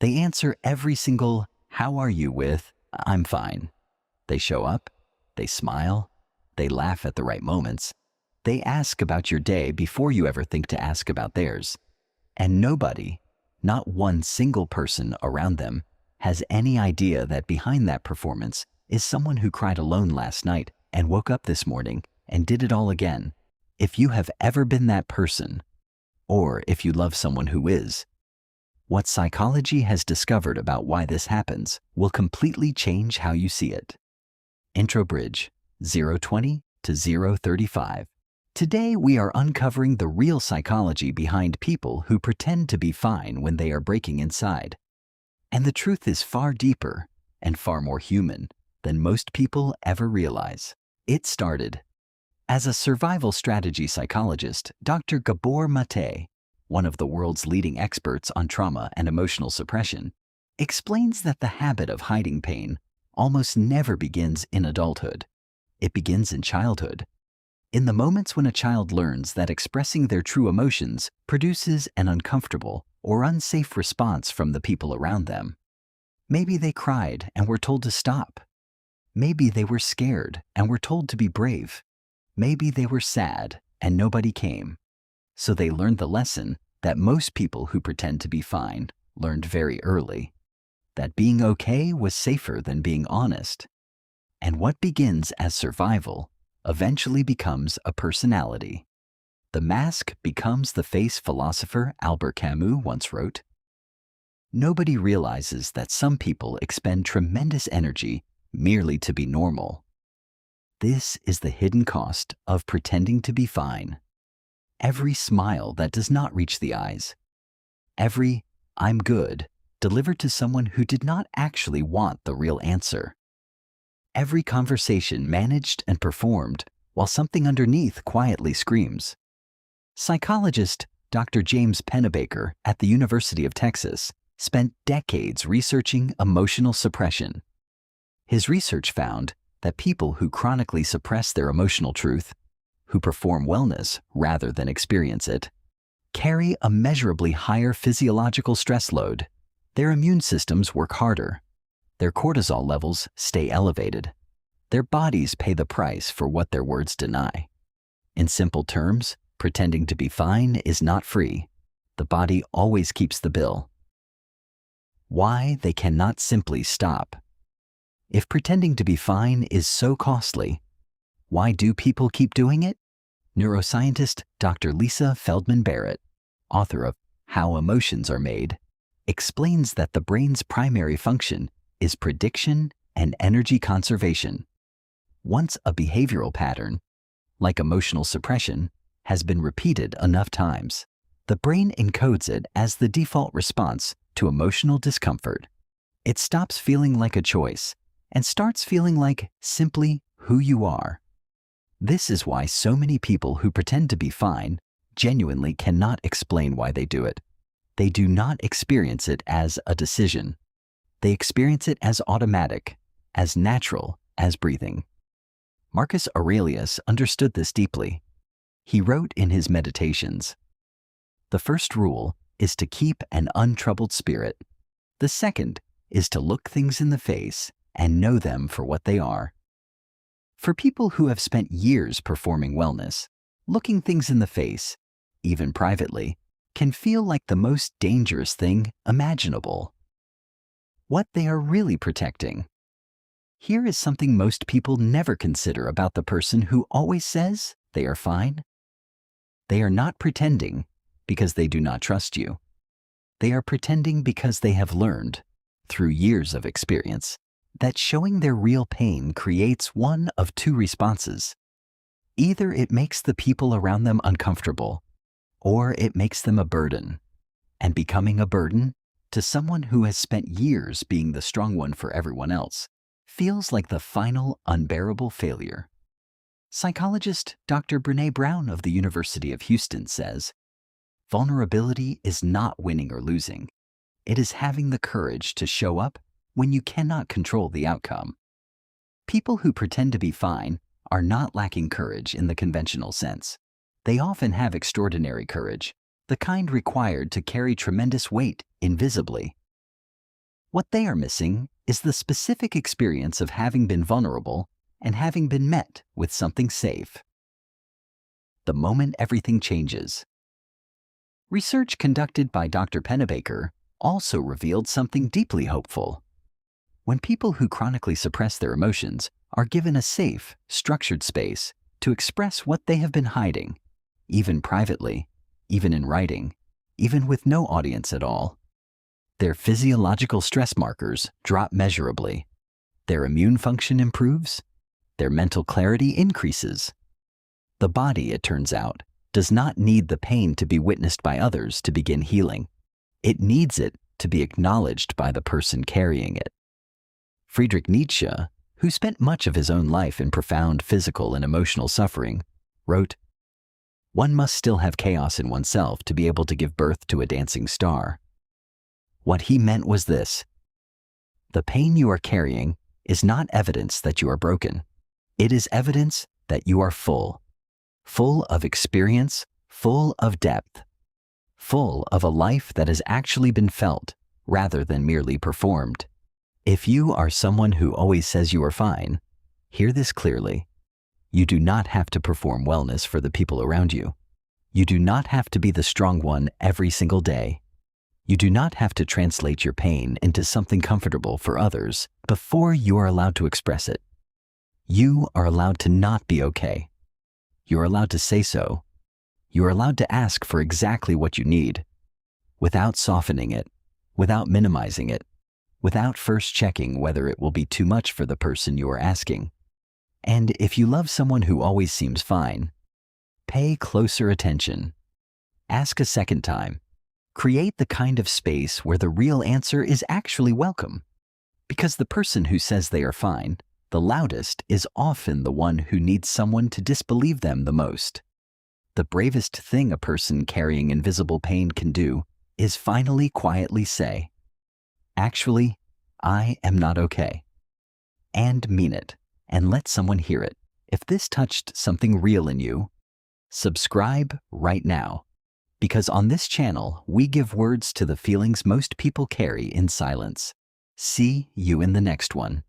They answer every single "How are you?" with "I'm fine." They show up, they smile, they laugh at the right moments. They ask about your day before you ever think to ask about theirs. And nobody, not one single person around them, has any idea that behind that performance is someone who cried alone last night and woke up this morning and did it all again. If you have ever been that person, or if you love someone who is, what psychology has discovered about why this happens will completely change how you see it. Intro Bridge 020 to 035. Today we are uncovering the real psychology behind people who pretend to be fine when they are breaking inside. And the truth is far deeper and far more human than most people ever realize. It started. As a survival strategy psychologist, Dr. Gabor Mate, one of the world's leading experts on trauma and emotional suppression, explains that the habit of hiding pain almost never begins in adulthood. It begins in childhood. In the moments when a child learns that expressing their true emotions produces an uncomfortable or unsafe response from the people around them. Maybe they cried and were told to stop. Maybe they were scared and were told to be brave. Maybe they were sad and nobody came. So they learned the lesson that most people who pretend to be fine learned very early, that being okay was safer than being honest. And what begins as survival eventually becomes a personality. The mask becomes the face, philosopher Albert Camus once wrote. Nobody realizes that some people expend tremendous energy merely to be normal. This is the hidden cost of pretending to be fine. Every smile that does not reach the eyes, every "I'm good" delivered to someone who did not actually want the real answer. Every conversation managed and performed while something underneath quietly screams. Psychologist Dr. James Pennebaker at the University of Texas spent decades researching emotional suppression. His research found that people who chronically suppress their emotional truth, who perform wellness rather than experience it, carry a measurably higher physiological stress load. Their immune systems work harder. Their cortisol levels stay elevated. Their bodies pay the price for what their words deny. In simple terms, pretending to be fine is not free. The body always keeps the bill. Why they cannot simply stop. If pretending to be fine is so costly, why do people keep doing it? Neuroscientist Dr. Lisa Feldman Barrett, author of How Emotions Are Made, explains that the brain's primary function is prediction and energy conservation. Once a behavioral pattern, like emotional suppression, has been repeated enough times, the brain encodes it as the default response to emotional discomfort. It stops feeling like a choice and starts feeling like simply who you are. This is why so many people who pretend to be fine genuinely cannot explain why they do it. They do not experience it as a decision. They experience it as automatic, as natural as breathing. Marcus Aurelius understood this deeply. He wrote in his Meditations, "The first rule is to keep an untroubled spirit. The second is to look things in the face and know them for what they are." For people who have spent years performing wellness, looking things in the face, even privately, can feel like the most dangerous thing imaginable. What they are really protecting. Here is something most people never consider about the person who always says they are fine. They are not pretending because they do not trust you. They are pretending because they have learned, through years of experience, that showing their real pain creates one of two responses. Either it makes the people around them uncomfortable, or it makes them a burden. And becoming a burden to someone who has spent years being the strong one for everyone else feels like the final unbearable failure. Psychologist Dr. Brené Brown of the University of Houston says, "Vulnerability is not winning or losing. It is having the courage to show up when you cannot control the outcome." People who pretend to be fine are not lacking courage in the conventional sense. They often have extraordinary courage, the kind required to carry tremendous weight invisibly. What they are missing is the specific experience of having been vulnerable and having been met with something safe. The moment everything changes. Research conducted by Dr. Pennebaker also revealed something deeply hopeful. When people who chronically suppress their emotions are given a safe, structured space to express what they have been hiding, even privately, even in writing, even with no audience at all, their physiological stress markers drop measurably, their immune function improves, their mental clarity increases. The body, it turns out, does not need the pain to be witnessed by others to begin healing. It needs it to be acknowledged by the person carrying it. Friedrich Nietzsche, who spent much of his own life in profound physical and emotional suffering, wrote, "One must still have chaos in oneself to be able to give birth to a dancing star." What he meant was this: the pain you are carrying is not evidence that you are broken. It is evidence that you are full of experience, full of depth, full of a life that has actually been felt rather than merely performed. If you are someone who always says you are fine, hear this clearly. You do not have to perform wellness for the people around you. You do not have to be the strong one every single day. You do not have to translate your pain into something comfortable for others before you are allowed to express it. You are allowed to not be okay. You are allowed to say so. You are allowed to ask for exactly what you need, without softening it, without minimizing it, without first checking whether it will be too much for the person you are asking. And if you love someone who always seems fine, pay closer attention. Ask a second time. Create the kind of space where the real answer is actually welcome. Because the person who says they are fine, the loudest, is often the one who needs someone to disbelieve them the most. The bravest thing a person carrying invisible pain can do is finally quietly say, "Actually, I am not okay." And mean it, and let someone hear it. If this touched something real in you, subscribe right now. Because on this channel, we give words to the feelings most people carry in silence. See you in the next one.